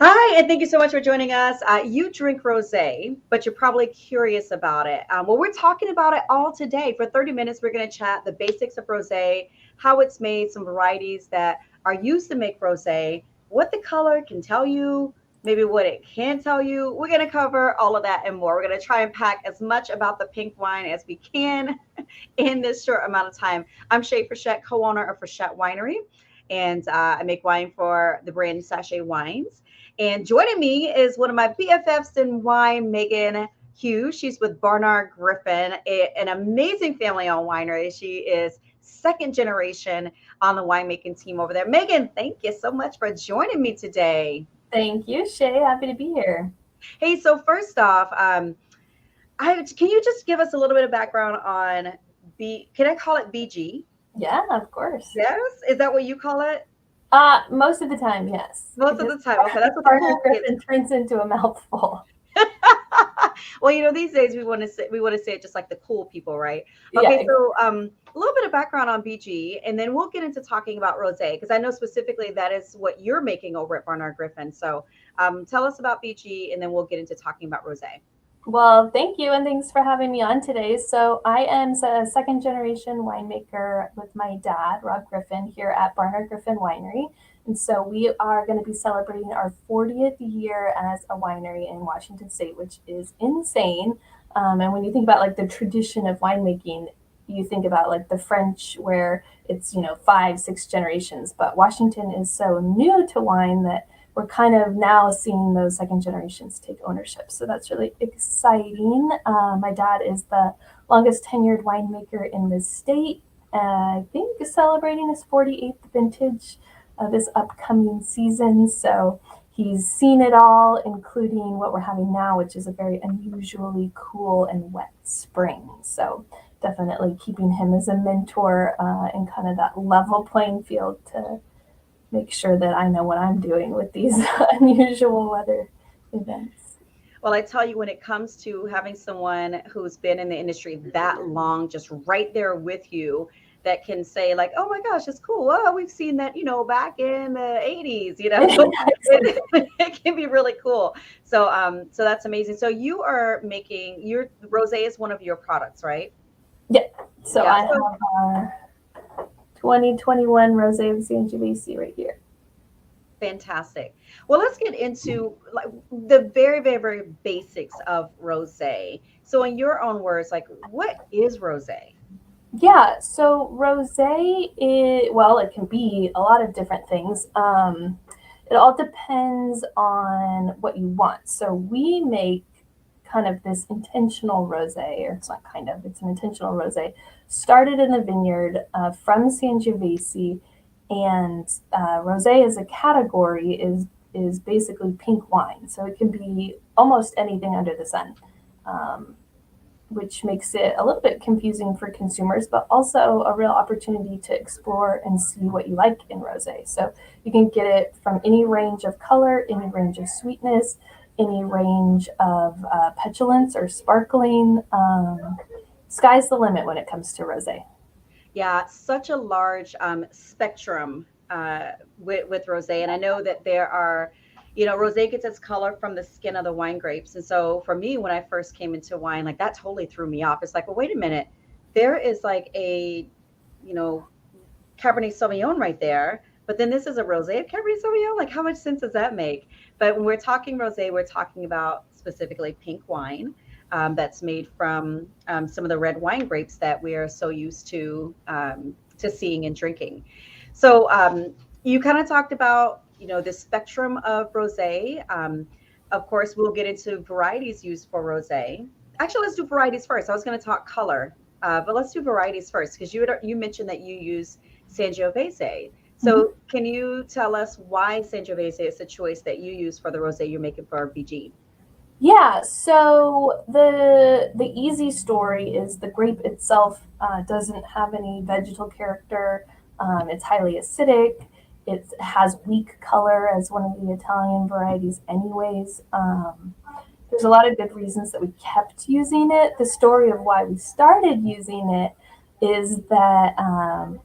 Hi, and thank you so much for joining us. You drink rosé, but you're probably curious about it. Well, we're talking about it all today. For 30 minutes, we're going to chat the basics of rosé, how it's made, some varieties that are used to make rosé, what the color can tell you, maybe what it can tell you. We're going to cover all of that and more. We're going to try and pack as much about the pink wine as we can in this short amount of time. I'm Shae Frichette, co-owner of Frichette Winery, and I make wine for the brand Sashay Wines. And joining me is one of my BFFs in wine, Megan Hughes. She's with Barnard Griffin, an amazing family-owned winery. She is second generation on the winemaking team over there. Megan, thank you so much for joining me today. Thank you, Shae. Happy to be here. Hey, so first off, can you just give us a little bit of background on Can I call it BG? Yeah, of course. Yes, is that what you call it? Most of the time, yes. Most of Because the time. Okay, that's what the Barnard cool kids. Griffin turns into a mouthful. Well, these days we want to say it just like the cool people, right? Yeah, Okay, so a little bit of background on BG, and then we'll get into talking about rosé because I know specifically that is what you're making over at Barnard Griffin. So tell us about BG, and then we'll get into talking about rosé. well, thank you, and thanks for having me on today. So, I am a second generation winemaker with my dad, Rob Griffin, here at Barnard Griffin Winery. And so, we are going to be celebrating our 40th year as a winery in Washington State, which is insane. And when you think about like the tradition of winemaking, you think about like the French, where it's, five, six generations. But Washington is so new to wine that we're kind of now seeing those second generations take ownership. So that's really exciting. My dad is the longest tenured winemaker in the state. I think celebrating his 48th vintage this upcoming season. So he's seen it all, including what we're having now, which is a very unusually cool and wet spring. So definitely keeping him as a mentor and kind of that level playing field to make sure that I know what I'm doing with these unusual weather events. Well, I tell you, when it comes to having someone who's been in the industry that long, just right there with you, that can say like, "Oh my gosh, it's cool. Oh, we've seen that, back in the '80s." It can be really cool. So that's amazing. So you are making your rosé is one of your products, right? Yeah. So Yeah. I have 2021 Rosé of Sangiovese right here. Fantastic. Well, let's get into like the very, very, very basics of rosé. So, in your own words, like, what is rosé? Yeah, so rosé is, well, it can be a lot of different things. It all depends on what you want. So we make kind of this intentional rosé, or it's not kind of, it's an intentional rosé, started in a vineyard from Sangiovese, and rosé as a category is basically pink wine. So it can be almost anything under the sun. Um, which makes it a little bit confusing for consumers, but also a real opportunity to explore and see what you like in rosé. So you can get it from any range of color, any range of sweetness, any range of petulance or sparkling. Sky's the limit when it comes to rosé. Yeah, such a large spectrum with rosé, and I know that there are, rosé gets its color from the skin of the wine grapes, and so for me, when I first came into wine, like that totally threw me off. It's like, well, wait a minute, there is like a, you know, Cabernet Sauvignon right there. But then this is a rosé of Cabernet Sauvignon. Like, how much sense does that make? But when we're talking rosé, we're talking about specifically pink wine that's made from some of the red wine grapes that we are so used to seeing and drinking. So you kind of talked about the spectrum of rosé. Of course, we'll get into varieties used for rosé. Actually, let's do varieties first. I was going to talk color, but let's do varieties first because you mentioned that you use Sangiovese. Mhm. So can you tell us why Sangiovese is the choice that you use for the rosé you're making for BG? Yeah, so the easy story is the grape itself doesn't have any vegetal character. It's highly acidic. It has weak color as one of the Italian varieties, anyways. There's a lot of good reasons that we kept using it. The story of why we started using it is that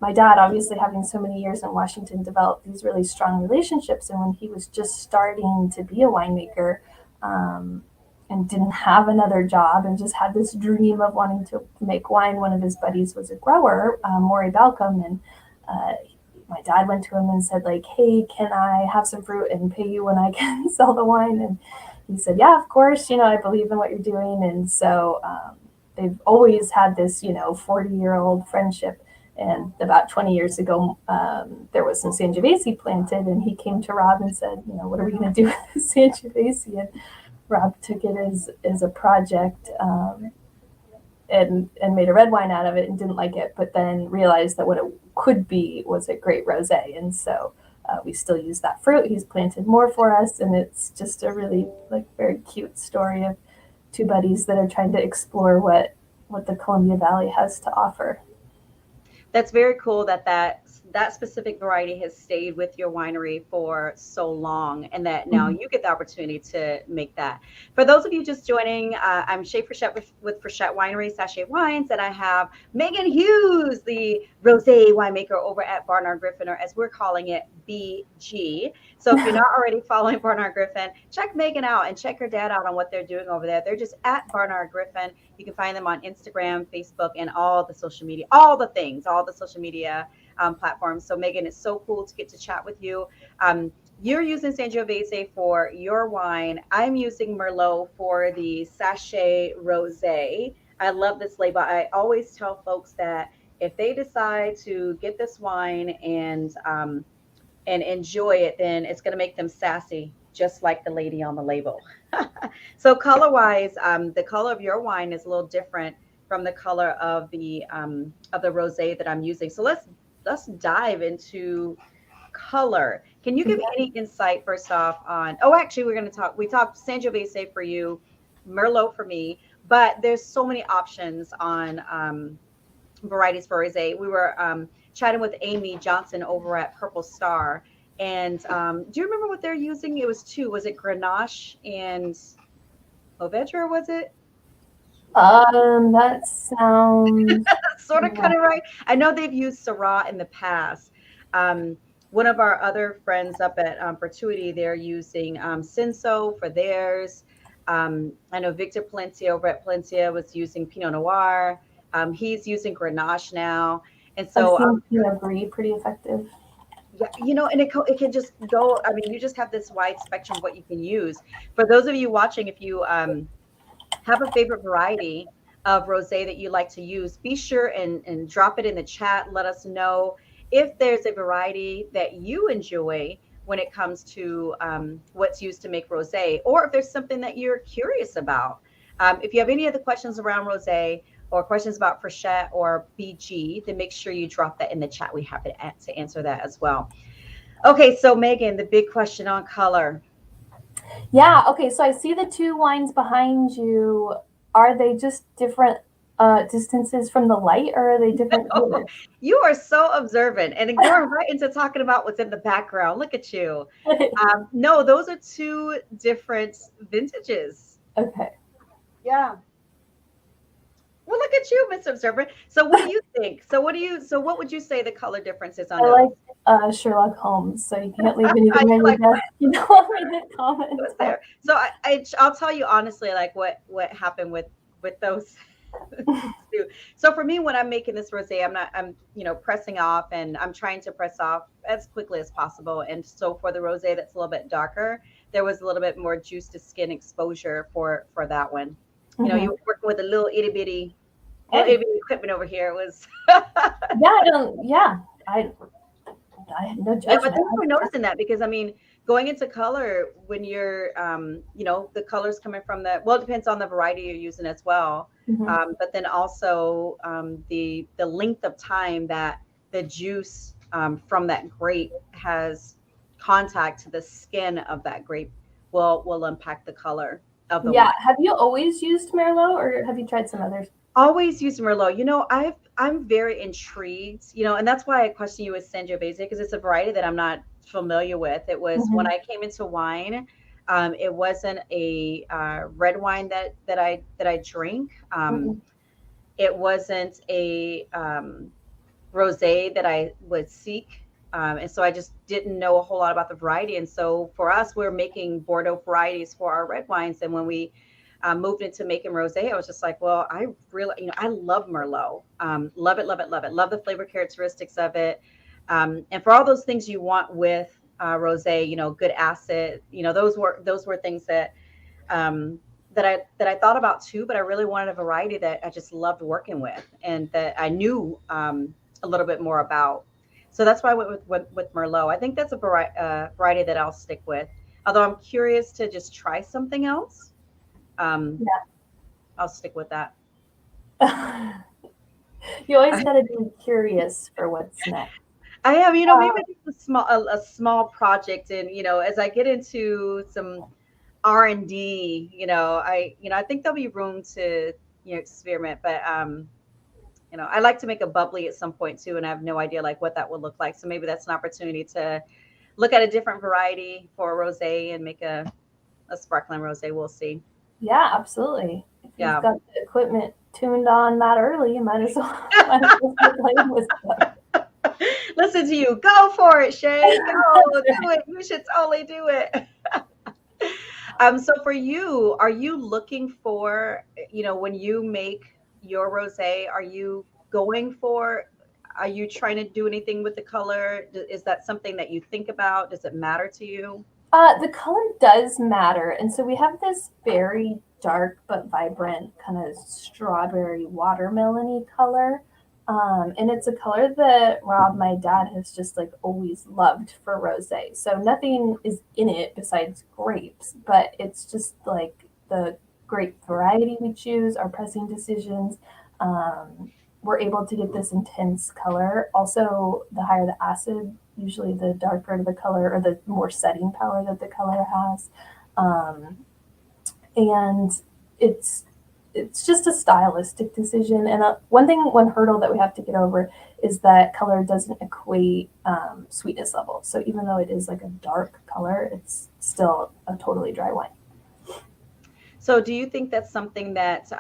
my dad, obviously having so many years in Washington, developed these really strong relationships. And when he was just starting to be a winemaker, and didn't have another job and just had this dream of wanting to make wine, one of his buddies was a grower, Maury Balcom, and my dad went to him and said, like, hey, can I have some fruit and pay you when I can sell the wine? And he said, yeah, of course, I believe in what you're doing. And so they've always had this, 40-year-old friendship. And about 20 years ago, there was some Sangiovese planted, and he came to Rob and said, what are we going to do with this Sangiovese? And Rob took it as a project, and made a red wine out of it and didn't like it, but then realized that what it could be was a great rosé. And so we still use that fruit. He's planted more for us, and it's just a really very cute story of two buddies that are trying to explore what the Columbia Valley has to offer. That's very cool that specific variety has stayed with your winery for so long, and that now you get the opportunity to make that. For those of you just joining, I'm Shae Frichette with Frichette Winery, Sashay Wines, and I have Megan Hughes, the rosé winemaker over at Barnard Griffin, or as we're calling it, BG. So if you're not already following Barnard Griffin, check Megan out and check her dad out on what they're doing over there. They're just at Barnard Griffin. You can find them on Instagram, Facebook, and all the social media, all the social media platforms. So Megan, it's so cool to get to chat with you. You're using Sangiovese for your wine. I'm using Merlot for the Sashay Rosé. I love this label. I always tell folks that if they decide to get this wine and enjoy it, then it's going to make them sassy, just like the lady on the label. So color-wise, the color of your wine is a little different from the color of the rosé that I'm using. So let's dive into color. Can you give me any insight first off on? Oh, actually, we talked Sangiovese for you, Merlot for me, but there's so many options on varieties for rosé. We were chatting with Amy Johnson over at Purple Star. And do you remember what they're using? It was two. Was it Grenache and Mourvedre, was it? That sounds sort of kind of right. I know they've used Syrah in the past. One of our other friends up at Fortuity, they're using Cinsault for theirs. I know Victor Palencia over at Palencia was using Pinot Noir. He's using Grenache now. And so I've seen Pinot Gris pretty effective. Yeah, and it can just go. I mean, you just have this wide spectrum of what you can use. For those of you watching, if you have a favorite variety of rosé that you like to use, be sure and drop it in the chat. Let us know if there's a variety that you enjoy when it comes to what's used to make rosé, or if there's something that you're curious about. If you have any other questions around rosé or questions about Frichette or BG, then make sure you drop that in the chat. We're happy to answer that as well. Okay, so Megan, the big question on color. Yeah, okay, so I see the two wines behind you. Are they just different distances from the light, or are they different? Oh, you are so observant, and going right into talking about what's in the background. Look at you. No, those are two different vintages. Okay. Yeah. Well, look at you, Mr. Observer. So what do you think? So what would you say the color difference is on those? I like Sherlock Holmes, so you can't leave anything in your desk. You don't want me to comment. There. So I'll tell you honestly, like what happened with those. So for me, when I'm making this rosé, I'm pressing off, and I'm trying to press off as quickly as possible. And so for the rosé that's a little bit darker, there was a little bit more juice to skin exposure for that one. You know, you were working with a little itty bitty equipment over here. It was I had no judgment. Yeah, but thanks for noticing that, because I mean, going into color when you're the colors coming from it depends on the variety you're using as well. But then also the length of time that the juice from that grape has contact to the skin of that grape will impact the color of the wine. Have you always used Merlot, or have you tried some others? Always used Merlot. I'm very intrigued, and that's why I question you with Sangiovese, because it's a variety that I'm not familiar with. It was when I came into wine, it wasn't a red wine that I drink. it wasn't a rosé that I would seek. And so I just didn't know a whole lot about the variety. And so for us, we're making Bordeaux varieties for our red wines. And when we moved into making rosé, I was just like, well, I really, I love Merlot. Love it, love it, love it. Love the flavor characteristics of it. And for all those things you want with rosé, good acid, those were things that I thought about too, but I really wanted a variety that I just loved working with and that I knew a little bit more about. So that's why I went with Merlot. I think that's a variety that I'll stick with. Although I'm curious to just try something else, um, I'll stick with that. Yeah. You always got to be curious for what's next. I am, maybe it's a small project, and as I get into some R&D, I think there'll be room to experiment, but I like to make a bubbly at some point too, and I have no idea like what that would look like. So maybe that's an opportunity to look at a different variety for a rosé and make a sparkling rosé. We'll see. Yeah, absolutely. If you've Yeah. got the equipment tuned on that early, you might as well start playing with stuff. Listen to you. Go for it, Shae. Go do it. You should totally do it. So for you, are you looking for, when you make your rosé, are you trying to do anything with the color? Is that something that you think about? Does it matter to you? The color does matter. And so we have this very dark but vibrant kind of strawberry watermelony color. And it's a color that Rob, my dad, has just like always loved for rosé. So nothing is in it besides grapes, but it's just like the grape variety we choose, our pressing decisions. We're able to get this intense color. Also, the higher the acid, usually the darker the color or the more setting power that the color has. And it's just a stylistic decision. And one hurdle that we have to get over is that color doesn't equate sweetness level. So even though it is like a dark color, it's still a totally dry wine. So do you think that's something that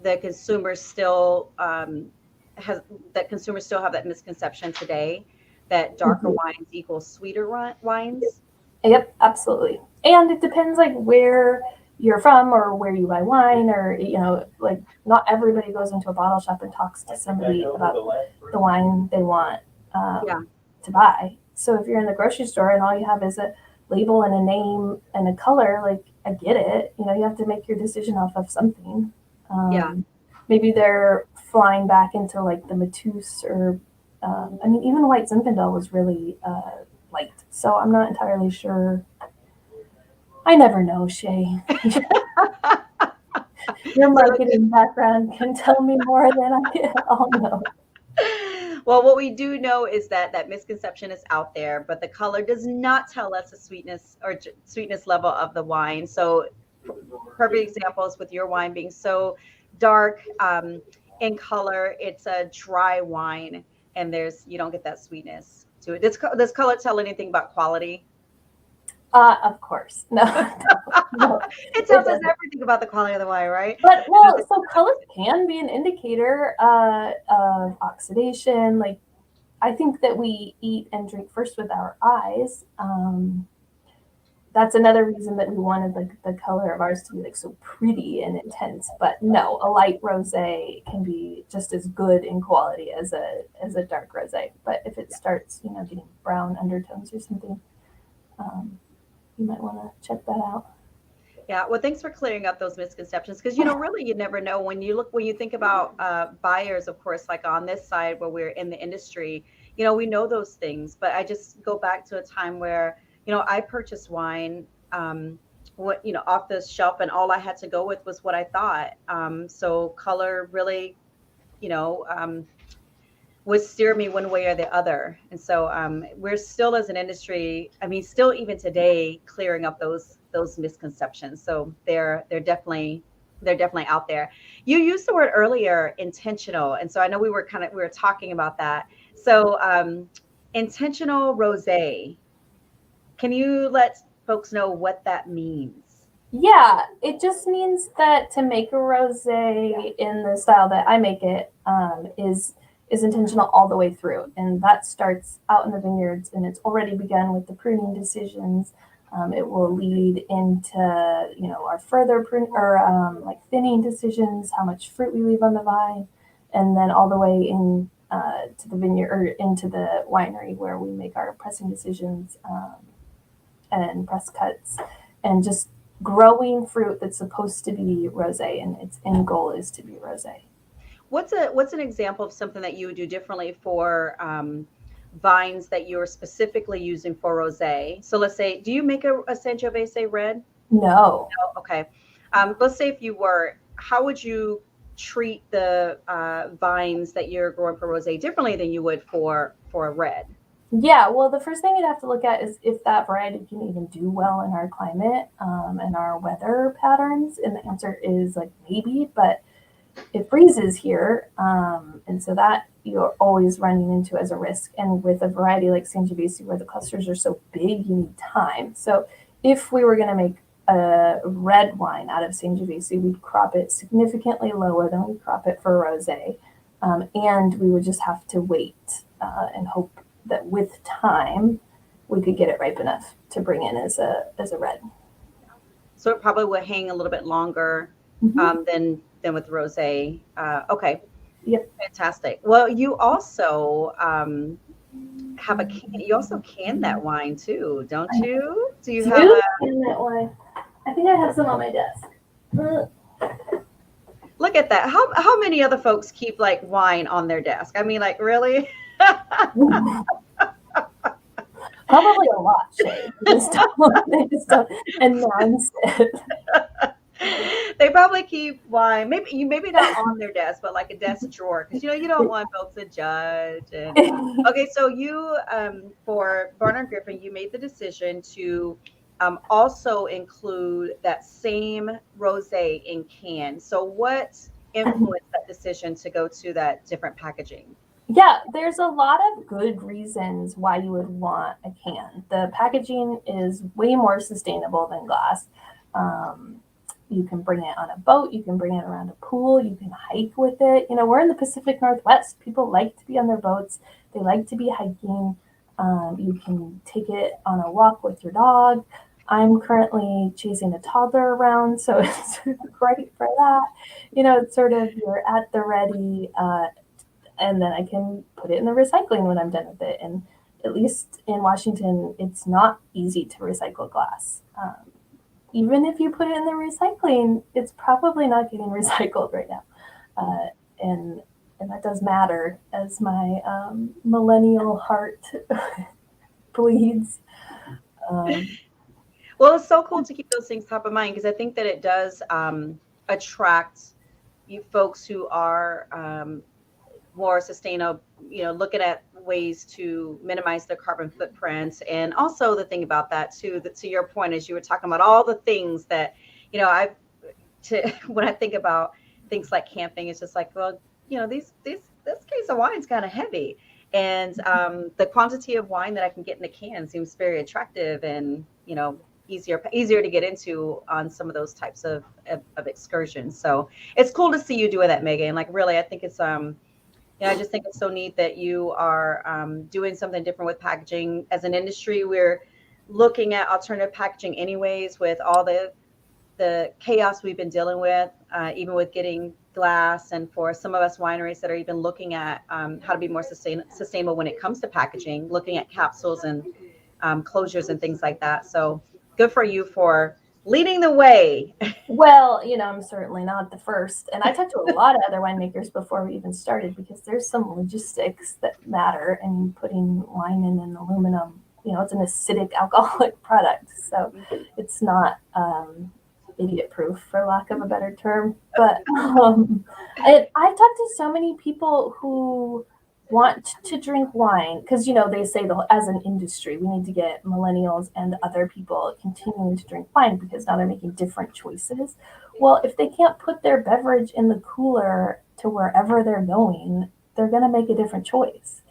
the consumers still that consumers still have that misconception today that darker wines equal sweeter wines? Yep, absolutely. And it depends like where you're from or where you buy wine, or like not everybody goes into a bottle shop and talks to somebody about the wine they want to buy. So if you're in the grocery store and all you have is a label and a name and a color, like I get it. You have to make your decision off of something. Maybe they're flying back into like the Matus or even White Zinfandel was really light. So I'm not entirely sure. I never know, Shae. Your marketing background can tell me more than I'll know. Well, what we do know is that misconception is out there, but the color does not tell us the sweetness or sweetness level of the wine. So perfect examples with your wine being so dark in color, it's a dry wine, and you don't get that sweetness to it. Does color tell anything about quality? Of course. No. It tells us everything about the quality of the wine, right? But so color can be an indicator of oxidation. Like I think that we eat and drink first with our eyes. That's another reason that we wanted like the color of ours to be like so pretty and intense. But no, a light rosé can be just as good in quality as a dark rosé. But if it starts, getting brown undertones or something, you might want to check that out. Yeah, well, thanks for clearing up those misconceptions, because really you never know when you think about buyers, of course, like on this side where we're in the industry, we know those things. But I just go back to a time where I purchased wine off the shelf, and all I had to go with was what I thought. So color really would steer me one way or the other. And so we're still, as an industry, still even today, clearing up those misconceptions. So they're definitely out there. You used the word earlier, intentional. And so I know we were talking about that. So intentional rosé. Can you let folks know what that means? Yeah, it just means that to make a rosé in the style that I make it is intentional all the way through, and that starts out in the vineyards, and it's already begun with the pruning decisions. It will lead into our further prune or like thinning decisions, how much fruit we leave on the vine, and then all the way in to the vineyard or into the winery where we make our pressing decisions and press cuts and just growing fruit that's supposed to be rosé and its end goal is to be rosé. What's an example of something that you would do differently for vines that you're specifically using for rosé? So let's say, do you make a Sangiovese red? No. Oh, okay. Let's say if you were, how would you treat the vines that you're growing for rosé differently than you would for a red? Yeah, well, the first thing you'd have to look at is if that variety can even do well in our climate and our weather patterns. And the answer is like maybe, but it freezes here. And so that you're always running into as a risk. And with a variety like Sangiovese, where the clusters are so big, you need time. So if we were going to make a red wine out of Sangiovese, we'd crop it significantly lower than we crop it for rosé. And we would just have to wait and hope that with time we could get it ripe enough to bring in as a red. So it probably would hang a little bit longer Mm-hmm. than with rosé. Okay, Yep. fantastic. Well, you also you also can that wine too, don't I you? Do you have do a can that wine. I think I have some on my desk. look at that? How many other folks keep like wine on their desk? I mean, like really? Probably a lot, Shae. They just don't announce it. They probably keep wine. Maybe not on their desk, but like a desk drawer, because you don't want folks to judge. And okay, so you for Barnard Griffin, you made the decision to also include that same rosé in can. So what influenced that decision to go to that different packaging? Yeah, there's a lot of good reasons why you would want a can. The packaging is way more sustainable than glass. Um, you can bring it on a boat, you can bring it around a pool, you can hike with it. We're in the Pacific Northwest. People like to be on their boats, they like to be hiking. You can take it on a walk with your dog. I'm currently chasing a toddler around, so it's great for that. It's sort of you're at the ready, and then I can put it in the recycling when I'm done with it. And at least in Washington, it's not easy to recycle glass. Even if you put it in the recycling, it's probably not getting recycled right now, and and that does matter as my millennial heart bleeds. Um, Well, it's so cool to keep those things top of mind because I think that it does attract you folks who are more sustainable, looking at ways to minimize their carbon footprints. And also the thing about that too, that to your point, as you were talking about all the things that, I've when I think about things like camping, it's just like, well, this case of wine is kind of heavy. And the quantity of wine that I can get in a can seems very attractive and, easier to get into on some of those types of excursions. So it's cool to see you doing that, Megan. Like really, I think it's I just think it's so neat that you are doing something different with packaging. As an industry, we're looking at alternative packaging anyways with all the chaos we've been dealing with, even with getting glass, and for some of us wineries that are even looking at how to be more sustainable when it comes to packaging, looking at capsules and closures and things like that. So good for you for leading the way. Well, I'm certainly not the first. And I talked to a lot of other winemakers before we even started because there's some logistics that matter. And putting wine in an aluminum, it's an acidic alcoholic product. So it's not idiot proof, for lack of a better term. But I've talked to so many people who want to drink wine because they say as an industry we need to get millennials and other people continuing to drink wine because now they're making different choices. Well, if they can't put their beverage in the cooler to wherever they're going, they're going to make a different choice.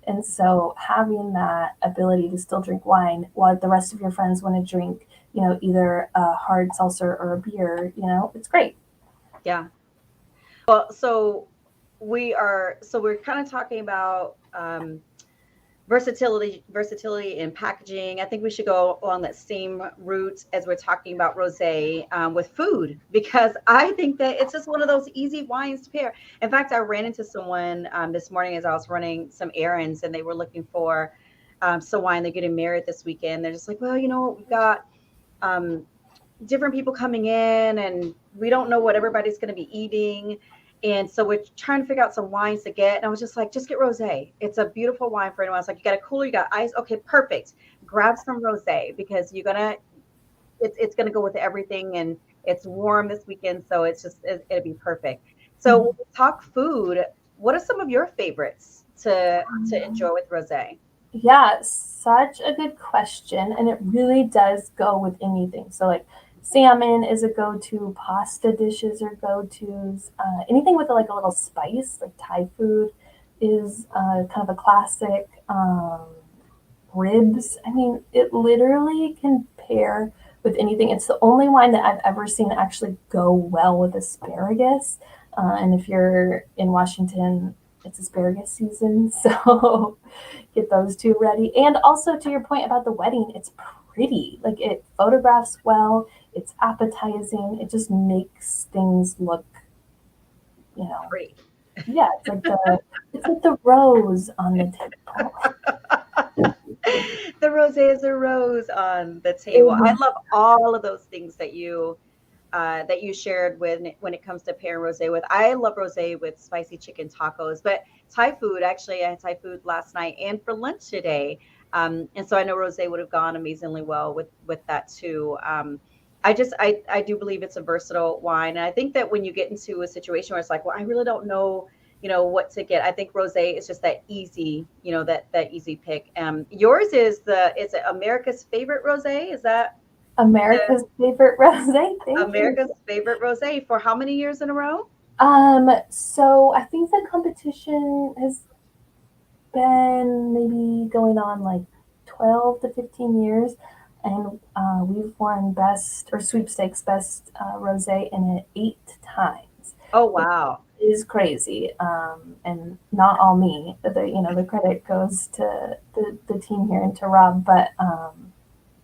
And so having that ability to still drink wine while the rest of your friends want to drink, either a hard seltzer or a beer, it's great. Yeah. Well, we're kind of talking about versatility in packaging. I think we should go along that same route as we're talking about rosé with food, because I think that it's just one of those easy wines to pair. In fact, I ran into someone this morning as I was running some errands, and they were looking for some wine. They're getting married this weekend. They're just like, well, we've got um, different people coming in, and we don't know what everybody's going to be eating. And so we're trying to figure out some wines to get. And I was just like, just get rosé. It's a beautiful wine for anyone. I was like, you got a cooler, you got ice. Okay, perfect. Grab some rosé, because it's gonna go with everything, and it's warm this weekend, so it'll be perfect. So when we talk food, what are some of your favorites to enjoy with rosé? Yeah, such a good question. And it really does go with anything. So, like, salmon is a go to, pasta dishes are go tos. Anything with like a little spice, like Thai food, is kind of a classic. Ribs, I mean, it literally can pair with anything. It's the only wine that I've ever seen actually go well with asparagus. And if you're in Washington, it's asparagus season. So get those two ready. And also, to your point about the wedding, it's pretty. Like, it photographs well, it's appetizing, it just makes things look, Great. yeah, it's like the rose on the table. The rosé is a rose on the table. I love all of those things that you shared when it comes to pairing rosé with. I love rosé with spicy chicken tacos, but Thai food, actually, I had Thai food last night and for lunch today. And so I know rosé would have gone amazingly well with that too. I do believe it's a versatile wine. And I think that when you get into a situation where it's like, well, I really don't know, what to get, I think rosé is just that easy, that easy pick. Yours is it America's favorite rosé? Is that America's favorite rosé. Thank you. America's favorite rosé for how many years in a row? So I think the competition has been maybe going on like 12 to 15 years, and we've won best or sweepstakes best rosé in it 8 times. Oh, wow. Is crazy, and not all me. The credit goes to the team here and to Rob, but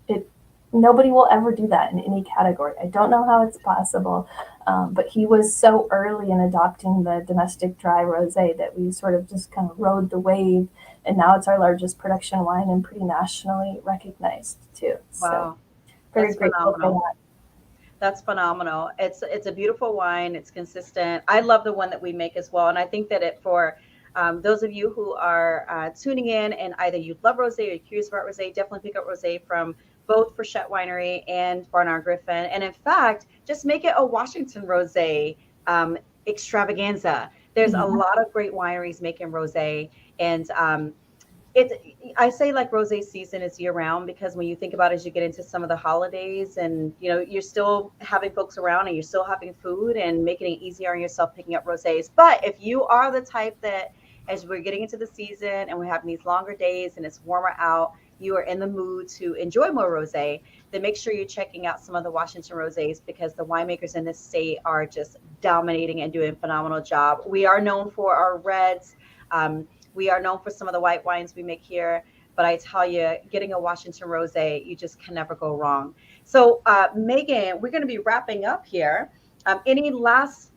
it nobody will ever do that in any category. I don't know how it's possible, but he was so early in adopting the domestic dry rosé that we sort of just kind of rode the wave, and now it's our largest production wine and pretty nationally recognized too. Wow. So very That's grateful for phenomenal. that. That's phenomenal. It's a beautiful wine. It's consistent. I love the one that we make as well. And I think that for those of you who are tuning in, and either you love rosé or you're curious about rosé, definitely pick up rosé from both Frichette Winery and Barnard Griffin. And in fact, just make it a Washington rosé extravaganza. There's a lot of great wineries making rosé, and I say like rosé season is year round, because when you think about it, as you get into some of the holidays, and you're still having folks around, and you're still having food and making it easier on yourself picking up rosés. But if you are the type that, as we're getting into the season and we're having these longer days and it's warmer out, you are in the mood to enjoy more rosé, then make sure you're checking out some of the Washington rosés, because the winemakers in this state are just dominating and doing a phenomenal job. We are known for our reds. We are known for some of the white wines we make here, but I tell you, getting a Washington rosé, you just can never go wrong. So, Megan, we're going to be wrapping up here. Any last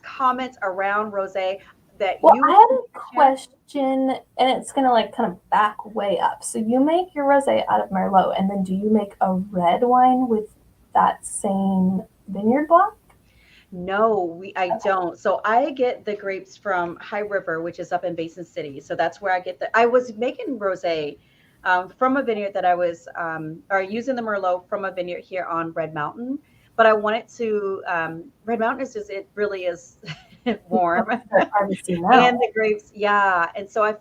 comments around rosé that Well, you I had a question, and it's gonna like kind of back way up. So you make your rosé out of Merlot, and then do you make a red wine with that same vineyard block? No, I don't. So I get the grapes from High River, which is up in Basin City. So that's where I get I was making rosé from a vineyard that I was, or using the Merlot from a vineyard here on Red Mountain. But I wanted to, Red Mountain is just, it really is warm. Hard to see And now. the grapes, yeah. And so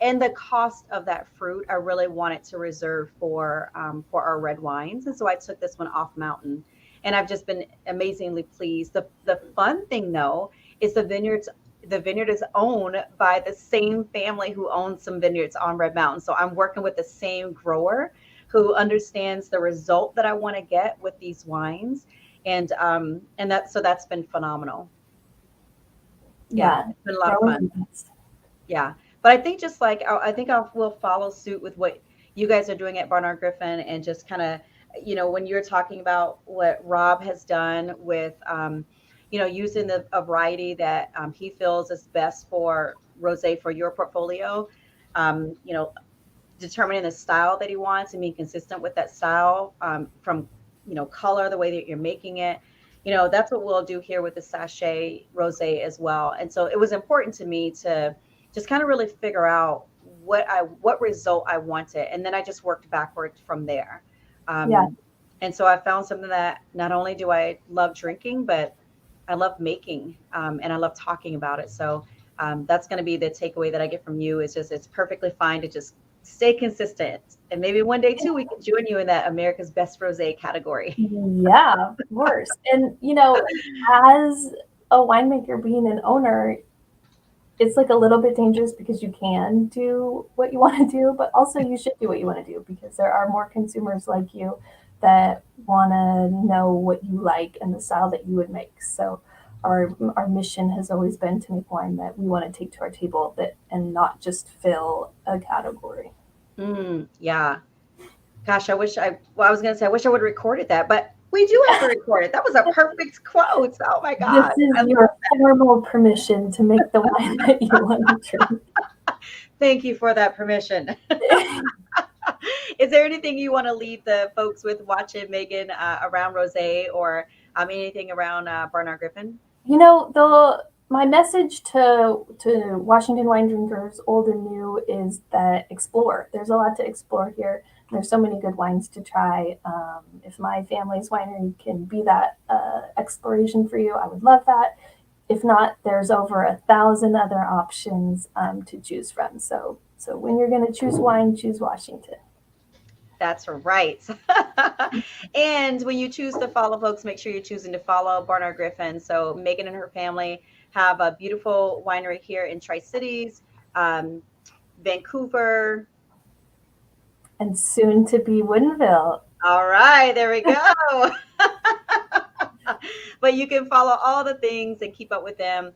and the cost of that fruit, I really wanted to reserve for our red wines. And so I took this one off mountain, and I've just been amazingly pleased. The fun thing though is the vineyards the vineyard is owned by the same family who owns some vineyards on Red Mountain. So I'm working with the same grower who understands the result that I want to get with these wines. And that's been phenomenal. Yeah, Yeah, it's been a lot of growing fun. needs. Yeah. But I think just like I think I will follow suit with what you guys are doing at Barnard Griffin and just kind of, when you're talking about what Rob has done with, using a variety that he feels is best for rosé for your portfolio, um, you know, determining the style that he wants and being consistent with that style, from color, the way that you're making it. That's what we'll do here with the Sashay Rosé as well. And so it was important to me to just kind of really figure out what result I wanted, and then I just worked backwards from there. Yeah, And so I found something that not only do I love drinking, but I love making, and I love talking about it. So that's going to be the takeaway that I get from you, is just it's perfectly fine to just stay consistent. And maybe one day too, we can join you in that America's Best Rosé category. yeah, of course. And as a winemaker, being an owner, it's like a little bit dangerous because you can do what you want to do, but also you should do what you want to do because there are more consumers like you that want to know what you like and the style that you would make. So our mission has always been to make wine that we want to take to our table, that and not just fill a category. Yeah. Gosh, I was going to say, I wish I would have recorded that, but we do have to record it. That was a perfect quote. Oh my This God. is your formal permission to make the wine that you want to drink. Thank you for that permission. Is there anything you want to leave the folks with watching, Megan, around rosé, or anything around Barnard Griffin? The my message to Washington wine drinkers, old and new, is that explore. There's a lot to explore here. There's so many good wines to try. If my family's winery can be that exploration for you, I would love that. If not, there's over 1,000 other options to choose from. So when you're going to choose wine, choose Washington. That's right. And when you choose to follow folks, make sure you're choosing to follow Barnard Griffin. So Megan and her family have a beautiful winery here in Tri-Cities, Vancouver. And soon to be Woodinville. All right, there we go. But you can follow all the things and keep up with them.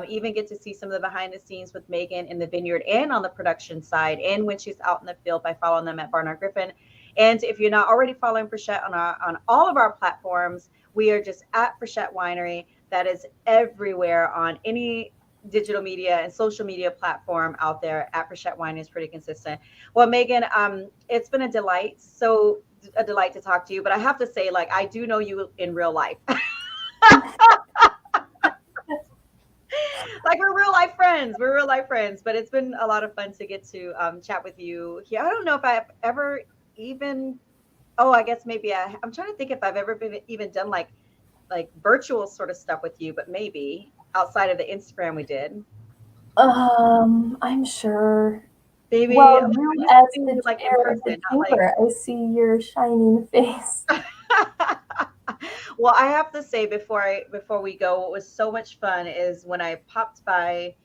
Even get to see some of the behind the scenes with Megan in the vineyard and on the production side, and when she's out in the field, by following them at Barnard Griffin. And if you're not already following Frichette on all of our platforms, we are just at Frichette Winery. That is everywhere on any digital media and social media platform out there. At Frichette Winery is pretty consistent. Well, Megan, it's been a delight to talk to you. But I have to say, like, I do know you in real life. Like, we're real life friends, but it's been a lot of fun to get to chat with you here. I don't know if I've ever even, I guess maybe I'm trying to think if I've ever been even done like virtual sort of stuff with you, but maybe outside of the Instagram we did. I'm sure. Maybe Well, you as the like in chair of the person, not like. chamber, I see your shining face. Well, I have to say before we go, what was so much fun is when I popped by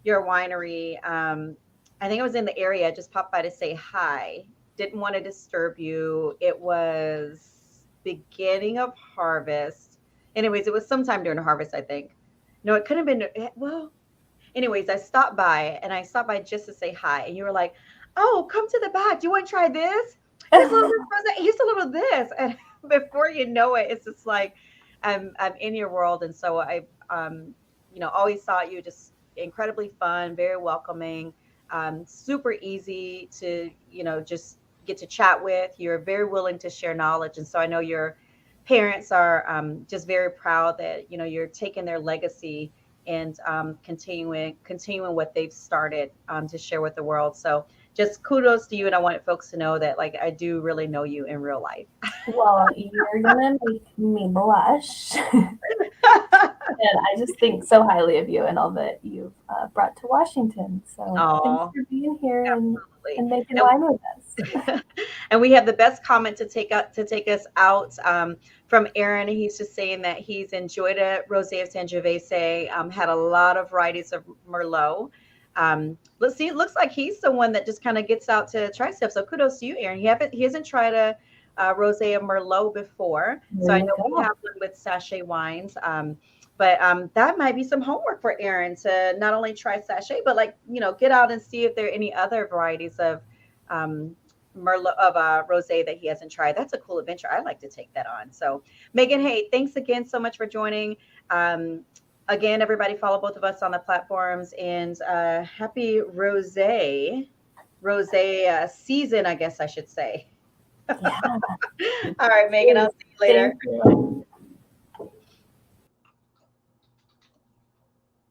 your winery. I think I was in the area. I just popped by to say hi. Didn't want to disturb you. It was beginning of harvest. Anyways, it was sometime during harvest, I think. No, it could have been. Well, anyways, I stopped by just to say hi, and you were like, "Oh, come to the back. Do you want to try this? Here's a little bit of rosé. Here's a little bit of this." And before you know it, it's just like I'm in your world. And so I always thought you just incredibly fun, very welcoming, super easy to just get to chat with. You're very willing to share knowledge, and so I know your parents are just very proud that you're taking their legacy and continuing what they've started to share with the world. So just kudos to you, and I wanted folks to know that, like, I do really know you in real life. Well, you're gonna make me blush. And I just think so highly of you and all that you've brought to Washington. So thanks Oh, for being here absolutely. and making wine with us. And we have the best comment to take us out from Aaron. He's just saying that he's enjoyed a rosé of Sangiovese, had a lot of varieties of Merlot. Let's see. It looks like he's the one that just kind of gets out to try stuff. So kudos to you, Aaron. He hasn't tried a rosé of Merlot before. So There I you know we go. have one with Sashay Wines. But that might be some homework for Aaron to not only try Sashay, but like get out and see if there are any other varieties of um, Merlot of rosé that he hasn't tried. That's a cool adventure. I'd like to take that on. So, Megan, hey, thanks again so much for joining. Again, everybody follow both of us on the platforms, and happy rosé season, I guess I should say. Yeah. All right, Megan, I'll see you later. Thank you.